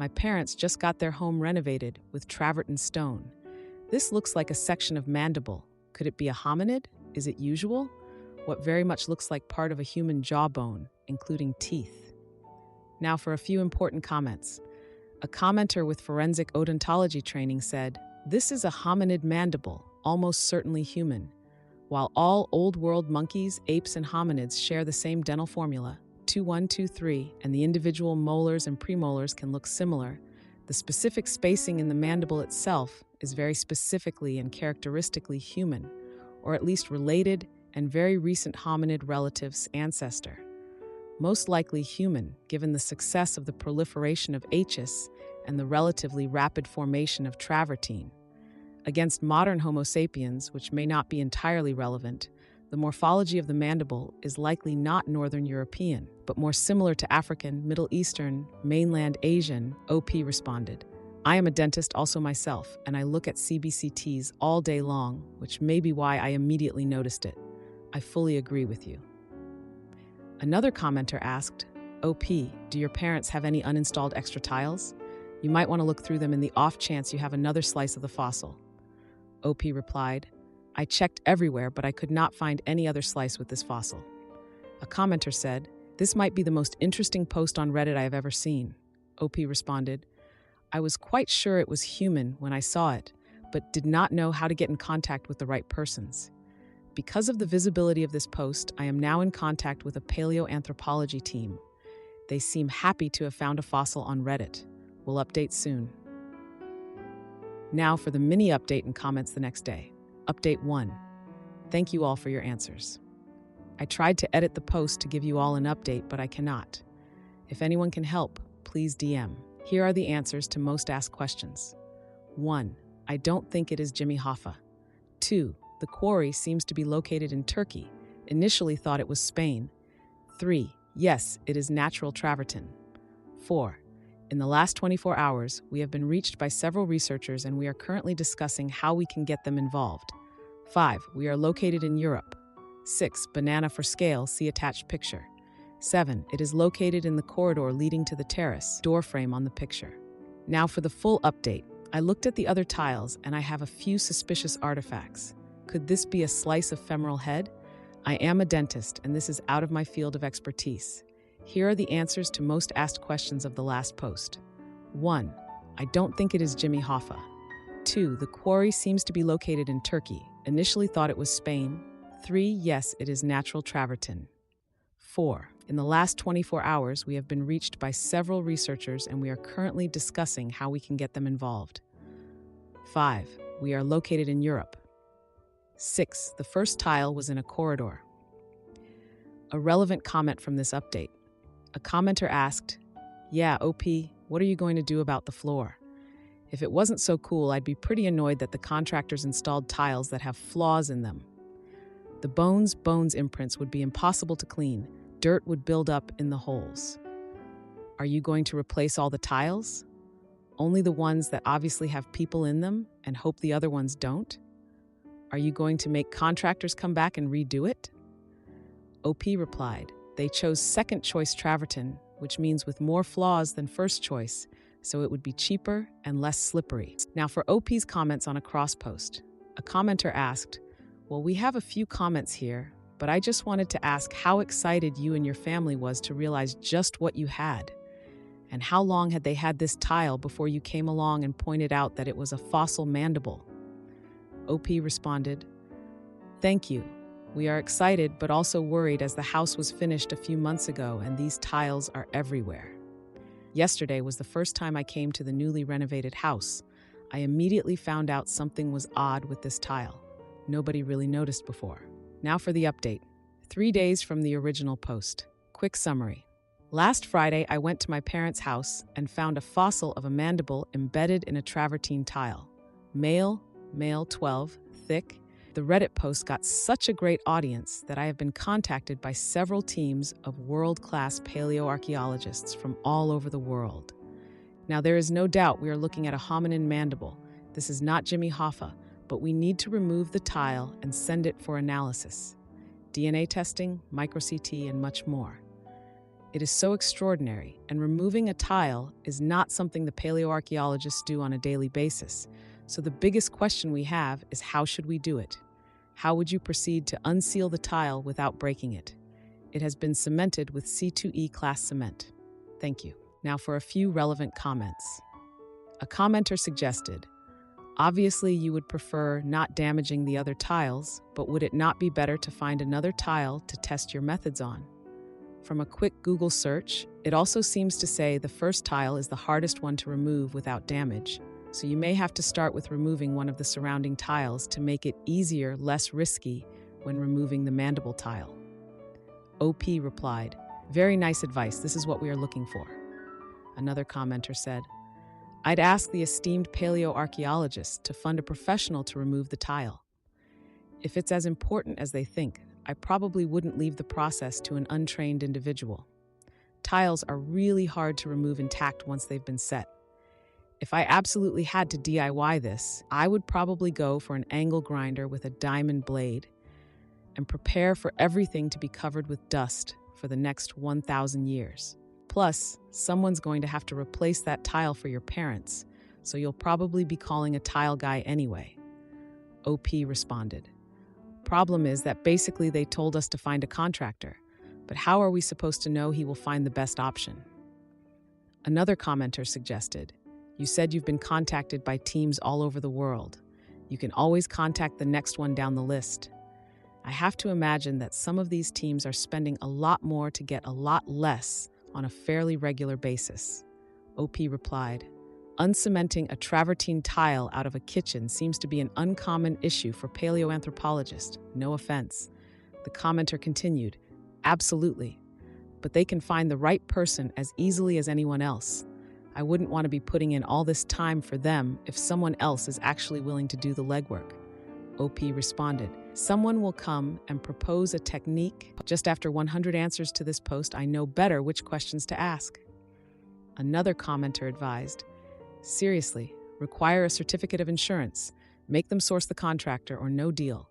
My parents just got their home renovated with travertine stone. This looks like a section of mandible. Could it be a hominid? Is it usual? What very much looks like part of a human jawbone, including teeth. Now for a few important comments. A commenter with forensic odontology training said, "This is a hominid mandible, almost certainly human. While all old-world monkeys, apes, and hominids share the same dental formula, 2123, and the individual molars and premolars can look similar, the specific spacing in the mandible itself is very specifically and characteristically human, or at least related and very recent hominid relative's ancestor. Most likely human, given the success of the proliferation of H's and the relatively rapid formation of travertine. Against modern Homo sapiens, which may not be entirely relevant, the morphology of the mandible is likely not Northern European, but more similar to African, Middle Eastern, mainland Asian," OP responded. "I am a dentist also myself, and I look at CBCTs all day long, which may be why I immediately noticed it. I fully agree with you." Another commenter asked, "OP, do your parents have any uninstalled extra tiles? You might want to look through them in the off chance you have another slice of the fossil." OP replied, "I checked everywhere, but I could not find any other slice with this fossil." A commenter said, "This might be the most interesting post on Reddit I have ever seen." OP responded, "I was quite sure it was human when I saw it, but did not know how to get in contact with the right persons. Because of the visibility of this post, I am now in contact with a paleoanthropology team. They seem happy to have found a fossil on Reddit. We'll update soon." Now for the mini update and comments the next day. Update 1. Thank you all for your answers. I tried to edit the post to give you all an update, but I cannot. If anyone can help, please DM. Here are the answers to most asked questions. 1. I don't think it is Jimmy Hoffa. 2. The quarry seems to be located in Turkey. Initially thought it was Spain. 3. Yes, it is natural travertine. 4. In the last 24 hours, we have been reached by several researchers and we are currently discussing how we can get them involved. 5. We are located in Europe. 6. Banana for scale, see attached picture. 7. It is located in the corridor leading to the terrace, door frame on the picture. Now for the full update. I looked at the other tiles and I have a few suspicious artifacts. Could this be a slice of femoral head? I am a dentist and this is out of my field of expertise. Here are the answers to most asked questions of the last post. 1. I don't think it is Jimmy Hoffa. 2. The quarry seems to be located in Turkey. Initially thought it was Spain. 3. Yes, it is natural travertine. 4. In the last 24 hours, we have been reached by several researchers and we are currently discussing how we can get them involved. 5. We are located in Europe. 6. The first tile was in a corridor. A relevant comment from this update. A commenter asked, "Yeah, OP, what are you going to do about the floor? If it wasn't so cool, I'd be pretty annoyed that the contractors installed tiles that have flaws in them. The bones imprints would be impossible to clean. Dirt would build up in the holes. Are you going to replace all the tiles? Only the ones that obviously have people in them and hope the other ones don't? Are you going to make contractors come back and redo it?" OP replied, "They chose second choice travertine, which means with more flaws than first choice, so it would be cheaper and less slippery." Now for OP's comments on a cross post. A commenter asked, "Well, we have a few comments here, but I just wanted to ask how excited you and your family was to realize just what you had. And how long had they had this tile before you came along and pointed out that it was a fossil mandible?" OP responded, "Thank you. We are excited but also worried as the house was finished a few months ago and these tiles are everywhere. Yesterday was the first time I came to the newly renovated house. I immediately found out something was odd with this tile. Nobody really noticed before." Now for the update. 3 days from the original post. Quick summary. Last Friday, I went to my parents' house and found a fossil of a mandible embedded in a travertine tile. Male 12, thick. The Reddit post got such a great audience that I have been contacted by several teams of world-class paleoarchaeologists from all over the world. Now, there is no doubt we are looking at a hominin mandible. This is not Jimmy Hoffa, but we need to remove the tile and send it for analysis. DNA testing, micro-CT, and much more. It is so extraordinary, and removing a tile is not something the paleoarchaeologists do on a daily basis. So the biggest question we have is, how should we do it? How would you proceed to unseal the tile without breaking it? It has been cemented with C2E class cement. Thank you. Now for a few relevant comments. A commenter suggested, obviously you would prefer not damaging the other tiles, but would it not be better to find another tile to test your methods on? From a quick Google search, it also seems to say the first tile is the hardest one to remove without damage, so you may have to start with removing one of the surrounding tiles to make it easier, less risky when removing the mandible tile. OP replied, very nice advice, this is what we are looking for. Another commenter said, I'd ask the esteemed paleoarchaeologist to fund a professional to remove the tile. If it's as important as they think, I probably wouldn't leave the process to an untrained individual. Tiles are really hard to remove intact once they've been set. If I absolutely had to DIY this, I would probably go for an angle grinder with a diamond blade and prepare for everything to be covered with dust for the next 1,000 years. Plus, someone's going to have to replace that tile for your parents, so you'll probably be calling a tile guy anyway. OP responded, problem is that basically they told us to find a contractor, but how are we supposed to know he will find the best option? Another commenter suggested, you said you've been contacted by teams all over the world. You can always contact the next one down the list. I have to imagine that some of these teams are spending a lot more to get a lot less on a fairly regular basis. OP replied, uncementing a travertine tile out of a kitchen seems to be an uncommon issue for paleoanthropologists. No offense. The commenter continued, absolutely, but they can find the right person as easily as anyone else. I wouldn't want to be putting in all this time for them if someone else is actually willing to do the legwork. OP responded, someone will come and propose a technique. Just after 100 answers to this post, I know better which questions to ask. Another commenter advised, seriously, require a certificate of insurance. Make them source the contractor or no deal.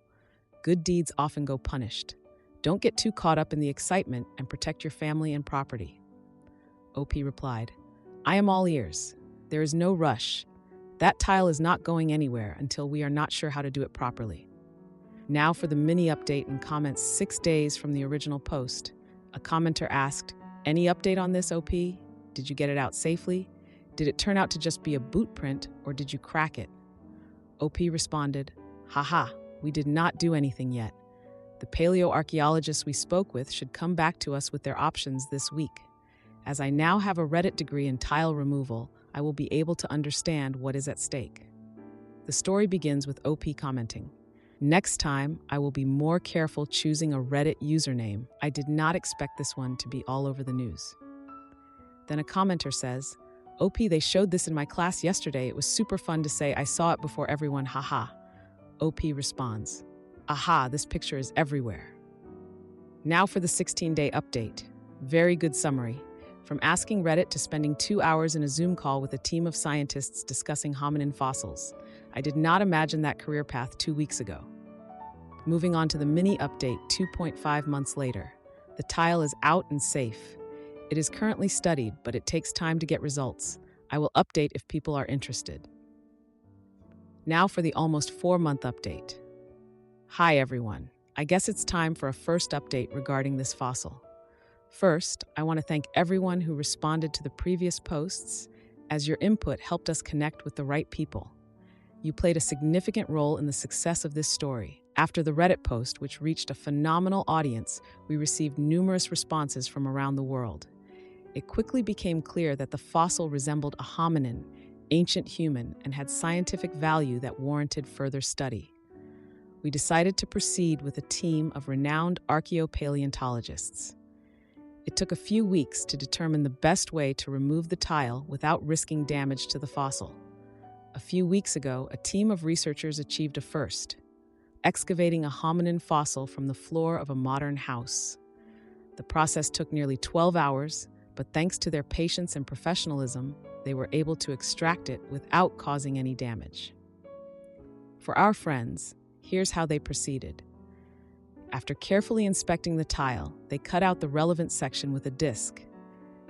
Good deeds often go punished. Don't get too caught up in the excitement and protect your family and property. OP replied, I am all ears. There is no rush. That tile is not going anywhere until we are not sure how to do it properly. Now for the mini update and comments 6 days from the original post. A commenter asked, any update on this, OP? Did you get it out safely? Did it turn out to just be a boot print, or did you crack it? OP responded, haha, we did not do anything yet. The paleoarchaeologists we spoke with should come back to us with their options this week. As I now have a Reddit degree in tile removal, I will be able to understand what is at stake. The story begins with OP commenting, next time, I will be more careful choosing a Reddit username. I did not expect this one to be all over the news. Then a commenter says, OP, they showed this in my class yesterday. It was super fun to say I saw it before everyone, haha. OP responds, aha, this picture is everywhere. Now for the 16-day update. Very good summary. From asking Reddit to spending 2 hours in a Zoom call with a team of scientists discussing hominin fossils. I did not imagine that career path 2 weeks ago. Moving on to the mini update 2.5 months later. The tile is out and safe. It is currently studied, but it takes time to get results. I will update if people are interested. Now for the almost 4-month update. Hi everyone. I guess it's time for a first update regarding this fossil. First, I want to thank everyone who responded to the previous posts, as your input helped us connect with the right people. You played a significant role in the success of this story. After the Reddit post, which reached a phenomenal audience, we received numerous responses from around the world. It quickly became clear that the fossil resembled a hominin, ancient human, and had scientific value that warranted further study. We decided to proceed with a team of renowned archaeopaleontologists. It took a few weeks to determine the best way to remove the tile without risking damage to the fossil. A few weeks ago, a team of researchers achieved a first, excavating a hominin fossil from the floor of a modern house. The process took nearly 12 hours, but thanks to their patience and professionalism, they were able to extract it without causing any damage. For our friends, here's how they proceeded. After carefully inspecting the tile, they cut out the relevant section with a disc.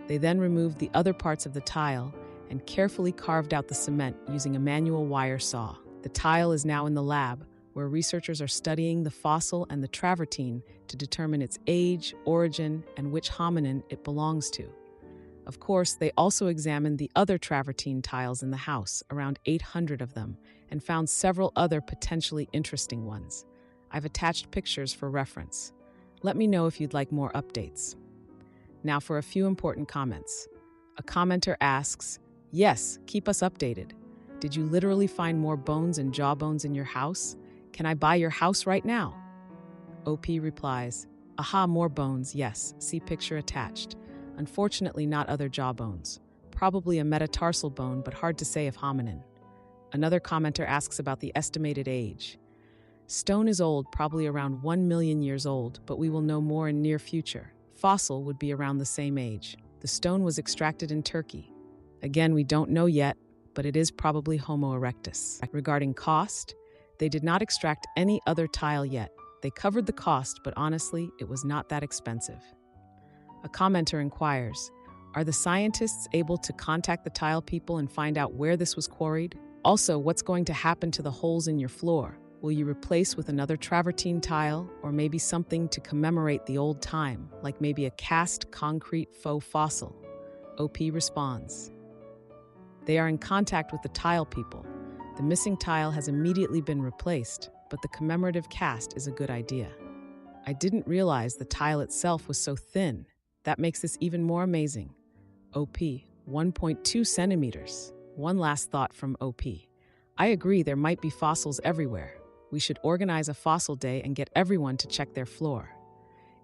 They then removed the other parts of the tile and carefully carved out the cement using a manual wire saw. The tile is now in the lab, where researchers are studying the fossil and the travertine to determine its age, origin, and which hominin it belongs to. Of course, they also examined the other travertine tiles in the house, around 800 of them, and found several other potentially interesting ones. I've attached pictures for reference. Let me know if you'd like more updates. Now for a few important comments. A commenter asks, "Yes, keep us updated. Did you literally find more bones and jawbones in your house? Can I buy your house right now?" OP replies, "Aha, more bones, yes, see picture attached. Unfortunately not other jawbones. Probably a metatarsal bone, but hard to say if hominin." Another commenter asks about the estimated age. Stone is old, probably around 1 million years old, but we will know more in near future. Fossil would be around the same age. The stone was extracted in Turkey. Again, we don't know yet, but it is probably Homo erectus. Regarding cost, they did not extract any other tile yet. They covered the cost, but honestly, it was not that expensive. A commenter inquires, "Are the scientists able to contact the tile people and find out where this was quarried? Also, what's going to happen to the holes in your floor? Will you replace with another travertine tile, or maybe something to commemorate the old time, like maybe a cast concrete faux fossil?" OP responds, "They are in contact with the tile people. The missing tile has immediately been replaced, but the commemorative cast is a good idea. I didn't realize the tile itself was so thin. That makes this even more amazing. OP, 1.2 centimeters. One last thought from OP. I agree there might be fossils everywhere. We should organize a fossil day and get everyone to check their floor.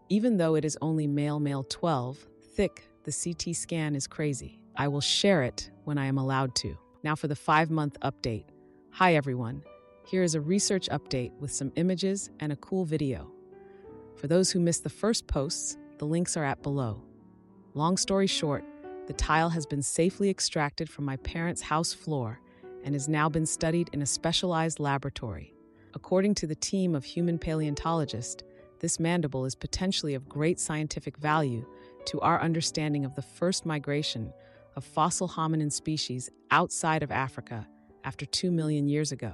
Even though it is only male 12, thick, the CT scan is crazy. I will share it when I am allowed to." Now for the 5-month update. Hi everyone. Here is a research update with some images and a cool video. For those who missed the first posts, the links are at below. Long story short, the tile has been safely extracted from my parents' house floor and has now been studied in a specialized laboratory. According to the team of human paleontologists, this mandible is potentially of great scientific value to our understanding of the first migration of fossil hominin species outside of Africa after 2 million years ago.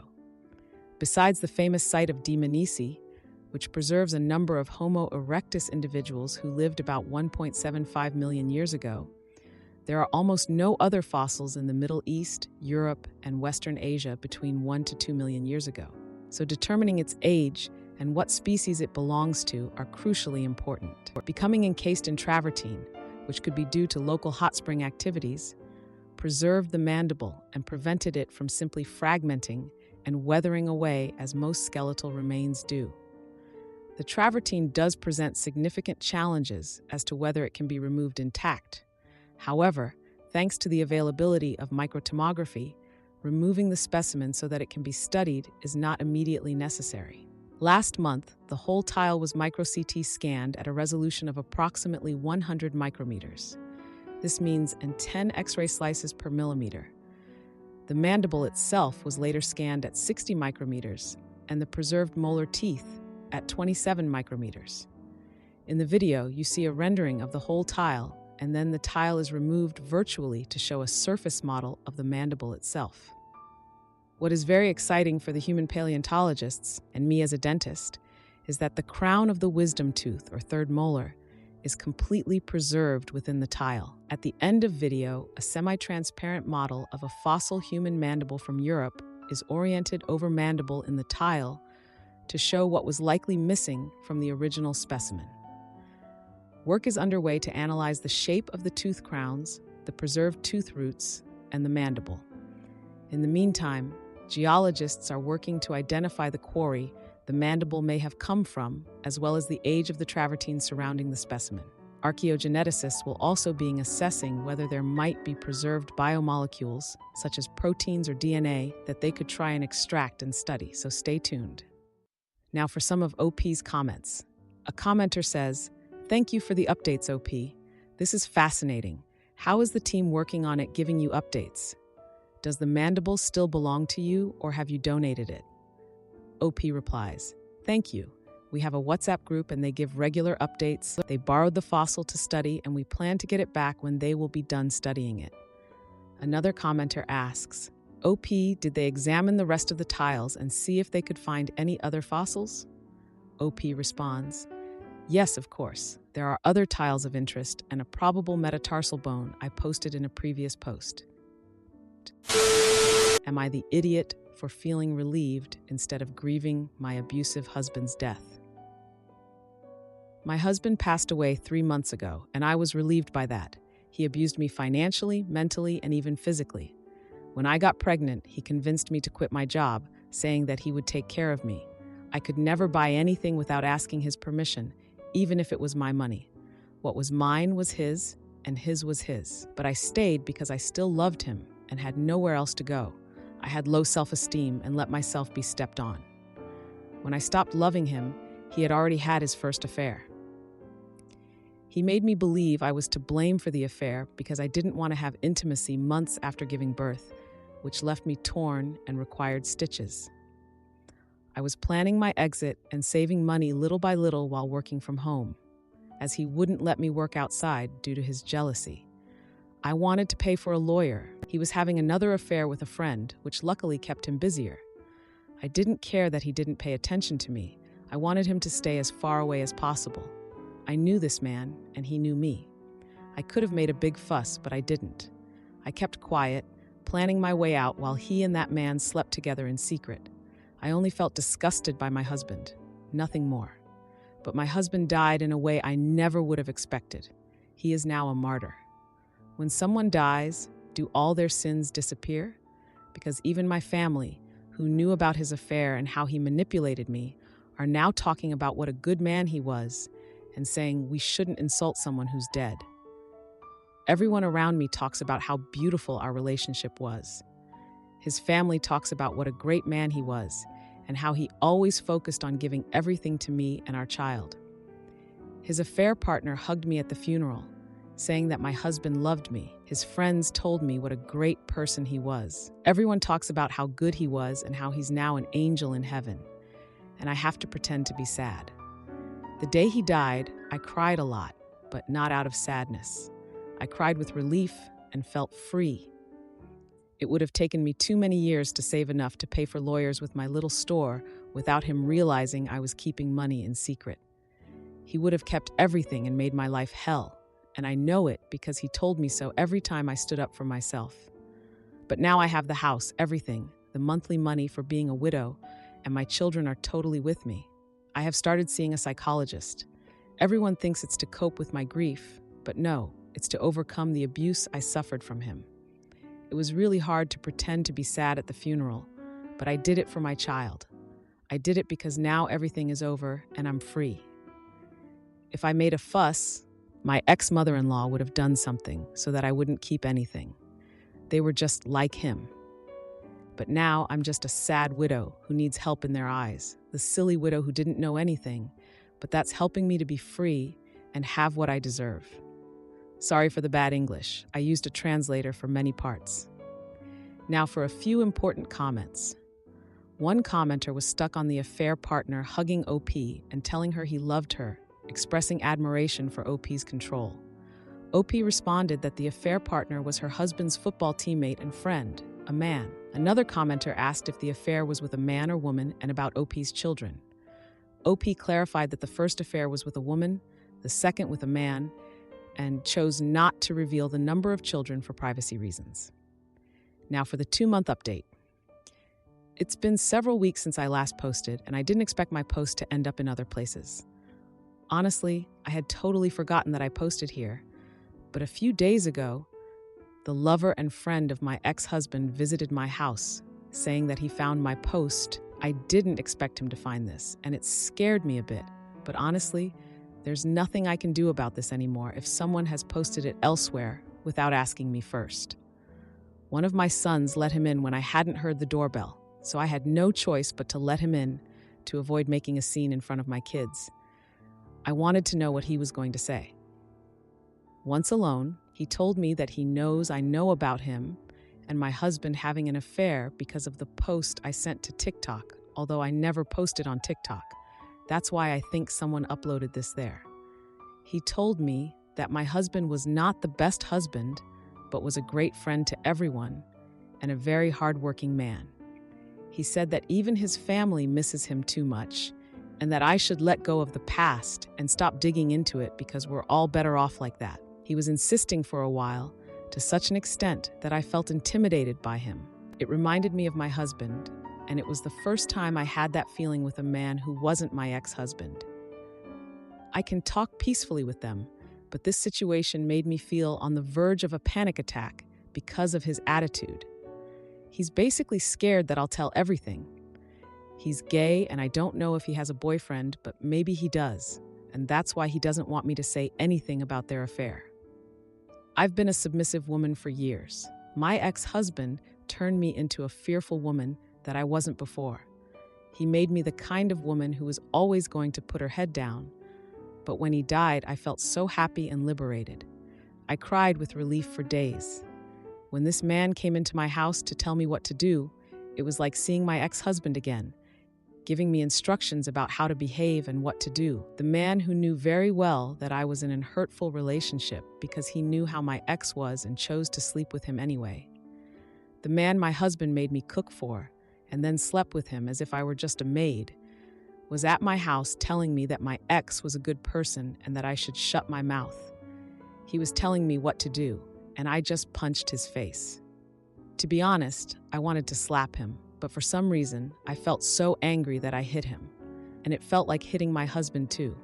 Besides the famous site of Dmanisi, which preserves a number of Homo erectus individuals who lived about 1.75 million years ago, there are almost no other fossils in the Middle East, Europe, and Western Asia between 1 to 2 million years ago. So determining its age and what species it belongs to are crucially important. Becoming encased in travertine, which could be due to local hot spring activities, preserved the mandible and prevented it from simply fragmenting and weathering away as most skeletal remains do. The travertine does present significant challenges as to whether it can be removed intact. However, thanks to the availability of microtomography, removing the specimen so that it can be studied is not immediately necessary. Last month, the whole tile was micro-CT scanned at a resolution of approximately 100 micrometers. This means 10 X-ray slices per millimeter. The mandible itself was later scanned at 60 micrometers, and the preserved molar teeth at 27 micrometers. In the video, you see a rendering of the whole tile, and then the tile is removed virtually to show a surface model of the mandible itself. What is very exciting for the human paleontologists, and me as a dentist, is that the crown of the wisdom tooth, or third molar, is completely preserved within the tile. At the end of video, a semi-transparent model of a fossil human mandible from Europe is oriented over mandible in the tile to show what was likely missing from the original specimen. Work is underway to analyze the shape of the tooth crowns, the preserved tooth roots, and the mandible. In the meantime, geologists are working to identify the quarry the mandible may have come from, as well as the age of the travertine surrounding the specimen. Archaeogeneticists will also be assessing whether there might be preserved biomolecules, such as proteins or DNA, that they could try and extract and study, so stay tuned. Now for some of OP's comments. A commenter says, "Thank you for the updates, OP. This is fascinating. How is the team working on it giving you updates? Does the mandible still belong to you, or have you donated it?" OP replies, "Thank you. We have a WhatsApp group and they give regular updates. They borrowed the fossil to study and we plan to get it back when they will be done studying it. Another commenter asks, OP, did they examine the rest of the tiles and see if they could find any other fossils? OP responds, yes, of course. There are other tiles of interest and a probable metatarsal bone I posted in a previous post. Am I the idiot for feeling relieved instead of grieving my abusive husband's death? My husband passed away 3 months ago, and I was relieved by that. He abused me financially, mentally, and even physically. When I got pregnant, he convinced me to quit my job, saying that he would take care of me. I could never buy anything without asking his permission, even if it was my money. What was mine was his, and his was his. But I stayed because I still loved him and had nowhere else to go. I had low self-esteem and let myself be stepped on. When I stopped loving him, he had already had his first affair. He made me believe I was to blame for the affair because I didn't want to have intimacy months after giving birth, which left me torn and required stitches. I was planning my exit and saving money little by little while working from home, as he wouldn't let me work outside due to his jealousy. I wanted to pay for a lawyer. He was having another affair with a friend, which luckily kept him busier. I didn't care that he didn't pay attention to me. I wanted him to stay as far away as possible. I knew this man, and he knew me. I could have made a big fuss, but I didn't. I kept quiet, planning my way out while he and that man slept together in secret. I only felt disgusted by my husband, nothing more. But my husband died in a way I never would have expected. He is now a martyr. When someone dies, do all their sins disappear? Because even my family, who knew about his affair and how he manipulated me, are now talking about what a good man he was and saying we shouldn't insult someone who's dead. Everyone around me talks about how beautiful our relationship was. His family talks about what a great man he was and how he always focused on giving everything to me and our child. His affair partner hugged me at the funeral, saying that my husband loved me. His friends told me what a great person he was. Everyone talks about how good he was and how he's now an angel in heaven. And I have to pretend to be sad. The day he died, I cried a lot, but not out of sadness. I cried with relief and felt free. It would have taken me too many years to save enough to pay for lawyers with my little store without him realizing I was keeping money in secret. He would have kept everything and made my life hell, and I know it because he told me so every time I stood up for myself. But now I have the house, everything, the monthly money for being a widow, and my children are totally with me. I have started seeing a psychologist. Everyone thinks it's to cope with my grief, but no, it's to overcome the abuse I suffered from him. It was really hard to pretend to be sad at the funeral, but I did it for my child. I did it because now everything is over and I'm free. If I made a fuss, my ex-mother-in-law would have done something so that I wouldn't keep anything. They were just like him. But now I'm just a sad widow who needs help in their eyes, the silly widow who didn't know anything, but that's helping me to be free and have what I deserve. Sorry for the bad English. I used a translator for many parts. Now for a few important comments. One commenter was stuck on the affair partner hugging OP and telling her he loved her, expressing admiration for OP's control. OP responded that the affair partner was her husband's football teammate and friend, a man. Another commenter asked if the affair was with a man or woman and about OP's children. OP clarified that the first affair was with a woman, the second with a man, and chose not to reveal the number of children for privacy reasons. Now for the 2-month update. It's been several weeks since I last posted, and I didn't expect my post to end up in other places. Honestly, I had totally forgotten that I posted here, but a few days ago, the lover and friend of my ex-husband visited my house, saying that he found my post. I didn't expect him to find this, and it scared me a bit, but honestly, there's nothing I can do about this anymore if someone has posted it elsewhere without asking me first. One of my sons let him in when I hadn't heard the doorbell, so I had no choice but to let him in to avoid making a scene in front of my kids. I wanted to know what he was going to say. Once alone, he told me that he knows I know about him and my husband having an affair because of the post I sent to TikTok, although I never posted on TikTok. That's why I think someone uploaded this there. He told me that my husband was not the best husband, but was a great friend to everyone and a very hardworking man. He said that even his family misses him too much and that I should let go of the past and stop digging into it because we're all better off like that. He was insisting for a while, to such an extent that I felt intimidated by him. It reminded me of my husband, and it was the first time I had that feeling with a man who wasn't my ex-husband. I can talk peacefully with them, but this situation made me feel on the verge of a panic attack because of his attitude. He's basically scared that I'll tell everything. He's gay, and I don't know if he has a boyfriend, but maybe he does, and that's why he doesn't want me to say anything about their affair. I've been a submissive woman for years. My ex-husband turned me into a fearful woman that I wasn't before. He made me the kind of woman who was always going to put her head down, but when he died, I felt so happy and liberated. I cried with relief for days. When this man came into my house to tell me what to do, it was like seeing my ex-husband again, giving me instructions about how to behave and what to do. The man who knew very well that I was in a hurtful relationship because he knew how my ex was and chose to sleep with him anyway. The man my husband made me cook for and then slept with him as if I were just a maid, was at my house telling me that my ex was a good person and that I should shut my mouth. He was telling me what to do, and I just punched his face. To be honest, I wanted to slap him, but for some reason, I felt so angry that I hit him, and it felt like hitting my husband too.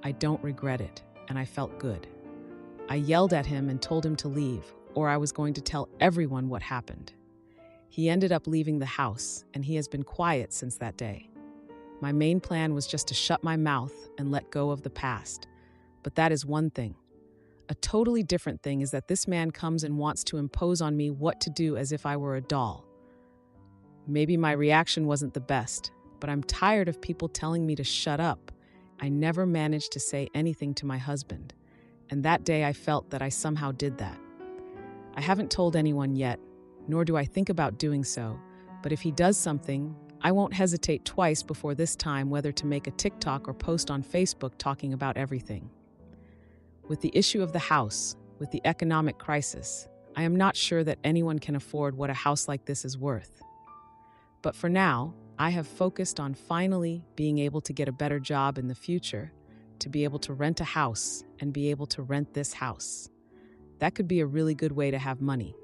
I don't regret it, and I felt good. I yelled at him and told him to leave, or I was going to tell everyone what happened. He ended up leaving the house, and he has been quiet since that day. My main plan was just to shut my mouth and let go of the past, but that is one thing. A totally different thing is that this man comes and wants to impose on me what to do as if I were a doll. Maybe my reaction wasn't the best, but I'm tired of people telling me to shut up. I never managed to say anything to my husband, and that day I felt that I somehow did that. I haven't told anyone yet, nor do I think about doing so, but if he does something, I won't hesitate twice before this time whether to make a TikTok or post on Facebook talking about everything. With the issue of the house, with the economic crisis, I am not sure that anyone can afford what a house like this is worth. But for now, I have focused on finally being able to get a better job in the future, to be able to rent a house and be able to rent this house. That could be a really good way to have money.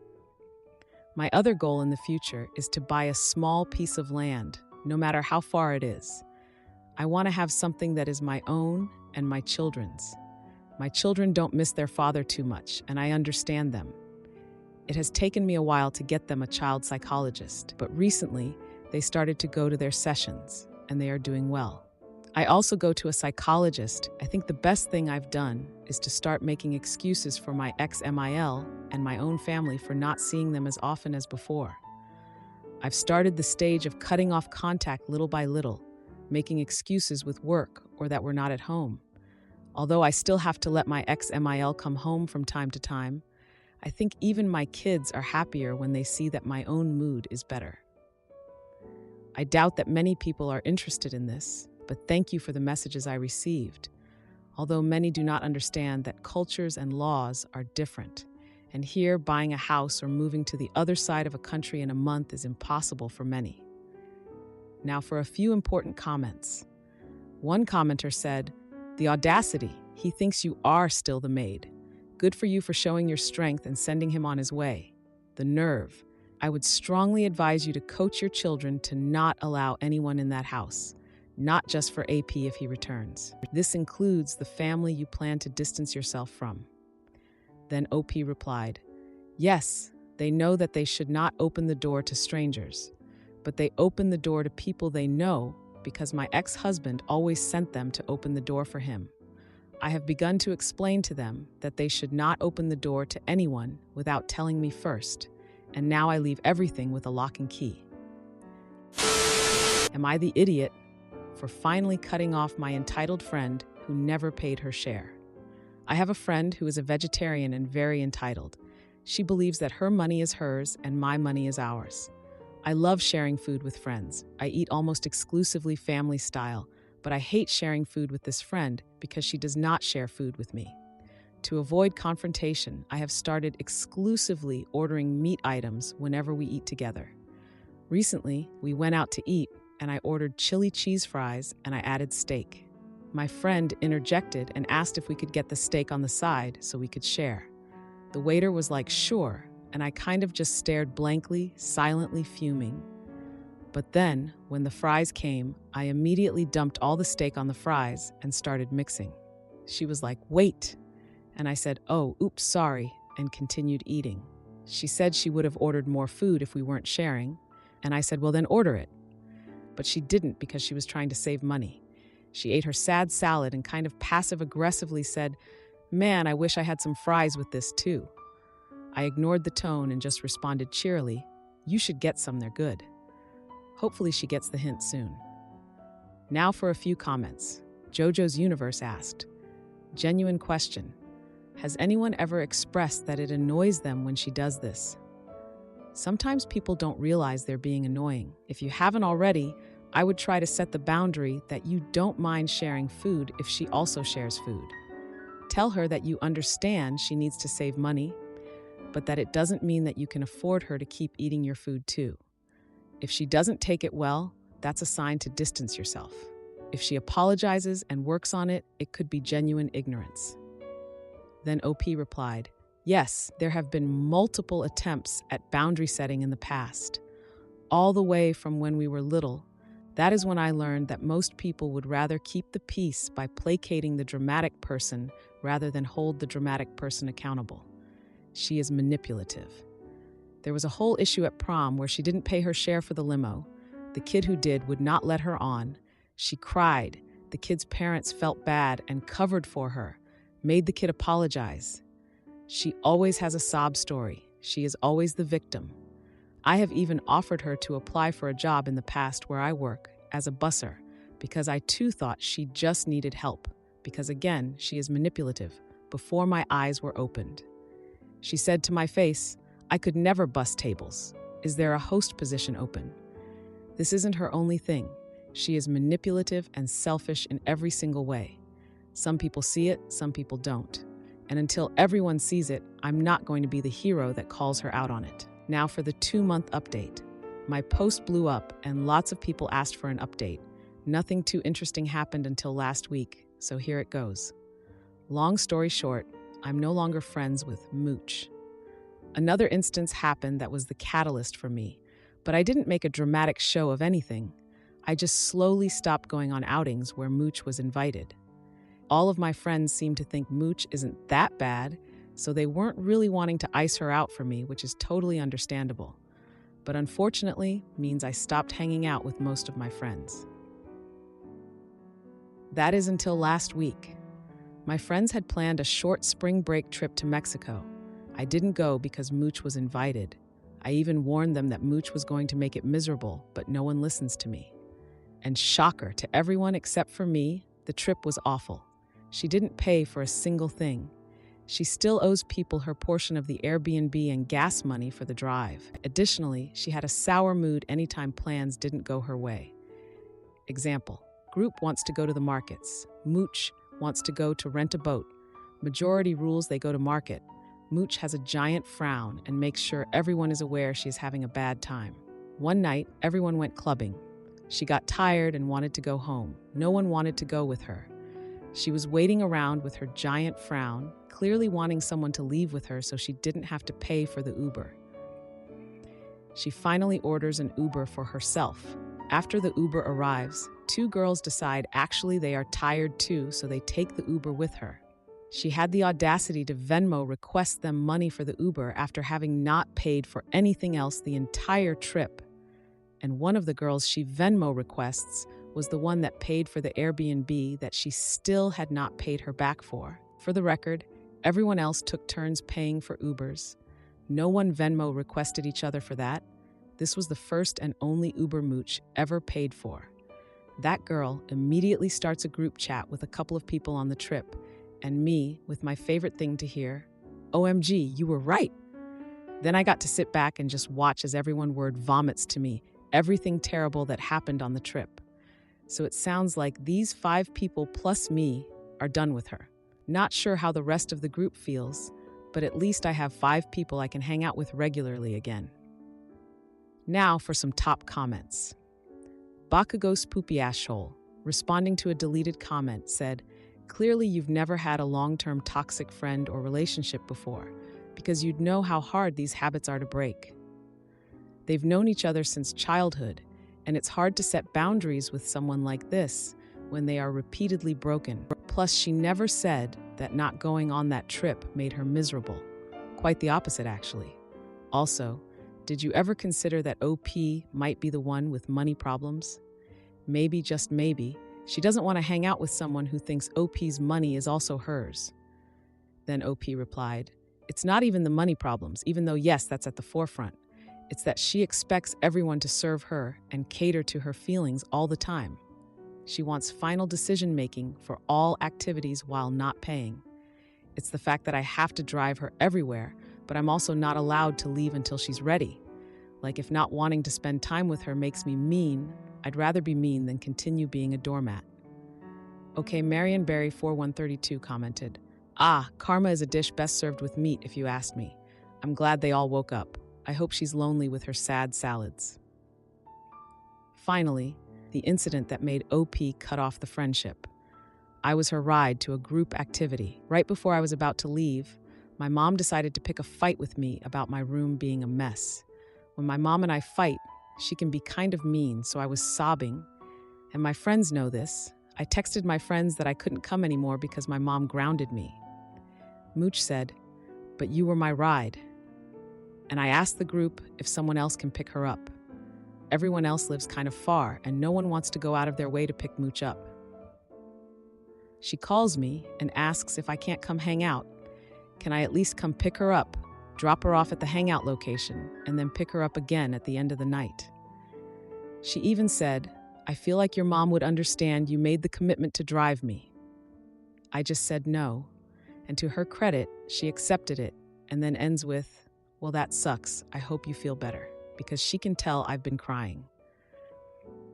My other goal in the future is to buy a small piece of land, no matter how far it is. I want to have something that is my own and my children's. My children don't miss their father too much, and I understand them. It has taken me a while to get them a child psychologist, but recently they started to go to their sessions, and they are doing well. I also go to a psychologist. I think the best thing I've done is to start making excuses for my ex-MIL and my own family for not seeing them as often as before. I've started the stage of cutting off contact little by little, making excuses with work or that we're not at home. Although I still have to let my ex-MIL come home from time to time, I think even my kids are happier when they see that my own mood is better. I doubt that many people are interested in this, but thank you for the messages I received. Although many do not understand that cultures and laws are different, and here buying a house or moving to the other side of a country in a month is impossible for many. Now for a few important comments. One commenter said, "The audacity, he thinks you are still the maid. Good for you for showing your strength and sending him on his way. The nerve. I would strongly advise you to coach your children to not allow anyone in that house, not just for AP if he returns. This includes the family you plan to distance yourself from." Then OP replied, "Yes, they know that they should not open the door to strangers, but they open the door to people they know because my ex-husband always sent them to open the door for him. I have begun to explain to them that they should not open the door to anyone without telling me first, and now I leave everything with a lock and key. Am I the idiot for finally cutting off my entitled friend who never paid her share? I have a friend who is a vegetarian and very entitled. She believes that her money is hers and my money is ours. I love sharing food with friends. I eat almost exclusively family style, but I hate sharing food with this friend because she does not share food with me. To avoid confrontation, I have started exclusively ordering meat items whenever we eat together. Recently, we went out to eat, and I ordered chili cheese fries and I added steak. My friend interjected and asked if we could get the steak on the side so we could share. The waiter was like, "Sure," and I kind of just stared blankly, silently fuming. But then, when the fries came, I immediately dumped all the steak on the fries and started mixing. She was like, "Wait," and I said, "Oh, oops, sorry," and continued eating. She said she would have ordered more food if we weren't sharing, and I said, "Well, then order it." But she didn't because she was trying to save money. She ate her sad salad and kind of passive-aggressively said, "Man, I wish I had some fries with this too." I ignored the tone and just responded cheerily, "You should get some, they're good." Hopefully she gets the hint soon. Now for a few comments. JoJo's Universe asked, genuine question. Has anyone ever expressed that it annoys them when she does this? Sometimes people don't realize they're being annoying. If you haven't already, I would try to set the boundary that you don't mind sharing food if she also shares food. Tell her that you understand she needs to save money, but that it doesn't mean that you can afford her to keep eating your food too. If she doesn't take it well, that's a sign to distance yourself. If she apologizes and works on it, it could be genuine ignorance. Then OP replied, yes, there have been multiple attempts at boundary setting in the past. All the way from when we were little, that is when I learned that most people would rather keep the peace by placating the dramatic person rather than hold the dramatic person accountable. She is manipulative. There was a whole issue at prom where she didn't pay her share for the limo. The kid who did would not let her on. She cried. The kid's parents felt bad and covered for her, made the kid apologize. She always has a sob story. She is always the victim. I have even offered her to apply for a job in the past where I work as a busser because I too thought she just needed help because again, she is manipulative before my eyes were opened. She said to my face, I could never bus tables. Is there a host position open? This isn't her only thing. She is manipulative and selfish in every single way. Some people see it, some people don't. And until everyone sees it, I'm not going to be the hero that calls her out on it. Now for the 2-month update. My post blew up and lots of people asked for an update. Nothing too interesting happened until last week, so here it goes. Long story short, I'm no longer friends with Mooch. Another instance happened that was the catalyst for me, but I didn't make a dramatic show of anything. I just slowly stopped going on outings where Mooch was invited. All of my friends seemed to think Mooch isn't that bad, so they weren't really wanting to ice her out for me, which is totally understandable. But unfortunately, means I stopped hanging out with most of my friends. That is until last week. My friends had planned a short spring break trip to Mexico. I didn't go because Mooch was invited. I even warned them that Mooch was going to make it miserable, but no one listens to me. And shocker to everyone except for me, the trip was awful. She didn't pay for a single thing. She still owes people her portion of the Airbnb and gas money for the drive. Additionally, she had a sour mood anytime plans didn't go her way. Example, group wants to go to the markets. Mooch wants to go to rent a boat. Majority rules they go to market. Mooch has a giant frown and makes sure everyone is aware she is having a bad time. One night, everyone went clubbing. She got tired and wanted to go home. No one wanted to go with her. She was waiting around with her giant frown, clearly wanting someone to leave with her so she didn't have to pay for the Uber. She finally orders an Uber for herself. After the Uber arrives, 2 girls decide actually they are tired too, so they take the Uber with her. She had the audacity to Venmo request them money for the Uber after having not paid for anything else the entire trip. And one of the girls she Venmo requests was the one that paid for the Airbnb that she still had not paid her back for. For the record, everyone else took turns paying for Ubers. No one Venmo requested each other for that. This was the first and only Uber Mooch ever paid for. That girl immediately starts a group chat with a couple of people on the trip, and me with my favorite thing to hear, OMG, you were right. Then I got to sit back and just watch as everyone word vomits to me everything terrible that happened on the trip. So it sounds like these 5 people plus me are done with her. Not sure how the rest of the group feels, but at least I have 5 people I can hang out with regularly again. Now for some top comments. Bakugos Poopy Asshole, responding to a deleted comment, said, "Clearly you've never had a long-term toxic friend or relationship before, because you'd know how hard these habits are to break. They've known each other since childhood, and it's hard to set boundaries with someone like this when they are repeatedly broken. Plus, she never said that not going on that trip made her miserable. Quite the opposite, actually. Also, did you ever consider that OP might be the one with money problems? Maybe, just maybe, she doesn't want to hang out with someone who thinks OP's money is also hers." Then OP replied, "It's not even the money problems, even though yes, that's at the forefront. It's that she expects everyone to serve her and cater to her feelings all the time. She wants final decision-making for all activities while not paying. It's the fact that I have to drive her everywhere, but I'm also not allowed to leave until she's ready. Like if not wanting to spend time with her makes me mean, I'd rather be mean than continue being a doormat." Okay, Marion Berry 4132 commented, "Karma is a dish best served with meat if you asked me. I'm glad they all woke up. I hope she's lonely with her sad salads." Finally, the incident that made OP cut off the friendship. I was her ride to a group activity. Right before I was about to leave, my mom decided to pick a fight with me about my room being a mess. When my mom and I fight, she can be kind of mean, so I was sobbing. And my friends know this. I texted my friends that I couldn't come anymore because my mom grounded me. Mooch said, "But you were my ride." And I asked the group if someone else can pick her up. Everyone else lives kind of far, and no one wants to go out of their way to pick Mooch up. She calls me and asks if I can't come hang out. Can I at least come pick her up, drop her off at the hangout location, and then pick her up again at the end of the night? She even said, "I feel like your mom would understand you made the commitment to drive me." I just said no, and to her credit, she accepted it, and then ends with, "Well, that sucks. I hope you feel better," because she can tell I've been crying.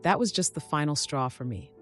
That was just the final straw for me.